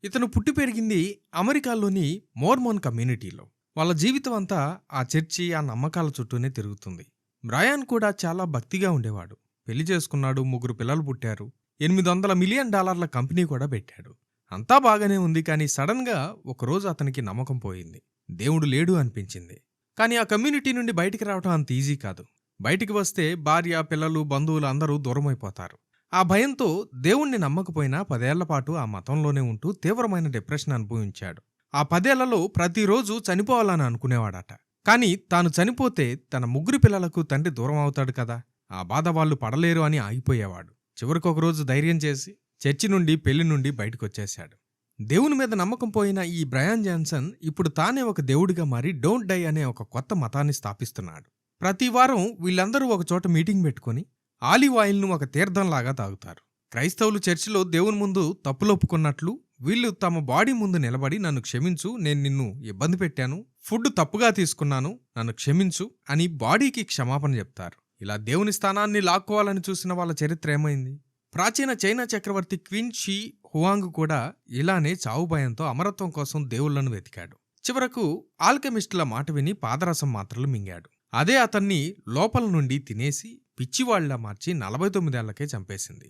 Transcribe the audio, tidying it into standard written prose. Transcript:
ఇతను పుట్టి పెరిగింది అమెరికాలోని మోర్మోన్ కమ్యూనిటీలో. వాళ్ళ జీవితం అంతా ఆ చర్చి, ఆ నమ్మకాల చుట్టూనే తిరుగుతుంది. బ్రయాన్ కూడా చాలా భక్తిగా ఉండేవాడు. పెళ్లి చేసుకున్నాడు, 3 పిల్లలు పుట్టారు. $800 మిలియన్ కంపెనీ కూడా పెట్టాడు. అంతా బాగానే ఉంది, కానీ సడన్‌గా ఒకరోజు అతనికి నమ్మకం పోయింది. దేవుడు లేడు అనిపించింది. కానీ ఆ కమ్యూనిటీ నుండి బయటికి రావడం అంత ఈజీ కాదు. బయటికి వస్తే భార్య, పిల్లలు, బంధువులు అందరూ దూరమైపోతారు. ఆ భయంతో దేవుణ్ణి నమ్మకపోయినా 10 ఏళ్ల పాటు ఆ మతంలోనే ఉంటూ తీవ్రమైన డిప్రెషన్ అనుభవించాడు. ఆ 10 ఏళ్లలో ప్రతిరోజు చనిపోవాలని అనుకునేవాడట. కానీ తాను చనిపోతే తన 3 పిల్లలకు తండ్రి దూరం అవుతాడు కదా! ఆ బాధ వాళ్ళు పడలేరు అని ఆగిపోయేవాడు. చివరికొకరోజు ధైర్యం చేసి చర్చి నుండి, పెళ్లి నుండి బయటకొచ్చేశాడు. దేవుని మీద నమ్మకం పోయిన ఈ బ్రయాన్ జాన్సన్ ఇప్పుడు తానే ఒక దేవుడిగా మారి డోంట్ డై అనే ఒక కొత్త మతాన్ని స్థాపిస్తున్నాడు. ప్రతి వారం వీళ్ళందరూ ఒకచోట మీటింగ్ పెట్టుకుని ఆలివ్ ఆయిల్‌ను ఒక తీర్థంలాగా తాగుతారు. క్రైస్తవులు చర్చిలో దేవుని ముందు తప్పులొప్పుకున్నట్లు వీళ్ళు తమ బాడీ ముందు నిలబడి, నన్ను క్షమించు, నేను నిన్ను ఇబ్బంది పెట్టాను, ఫుడ్ తప్పుగా తీసుకున్నాను, నన్ను క్షమించు అని బాడీకి క్షమాపణ చెప్తారు. ఇలా దేవుని స్థానాన్ని లాక్కోవాలని చూసిన వాళ్ళ చరిత్ర ఏమైంది? ప్రాచీన చైనా చక్రవర్తి క్వీన్ షీ హువాంగ్ కూడా ఇలానే చావు భయంతో అమరత్వం కోసం దేవుళ్లను వెతికాడు. చివరకు ఆల్కెమిస్టుల మాట విని పాదరసం మాత్రలు మింగాడు. అదే అతన్ని లోపల నుండి తినేసి పిచ్చివాళ్లా మార్చి 49 ఏళ్లకే చంపేసింది.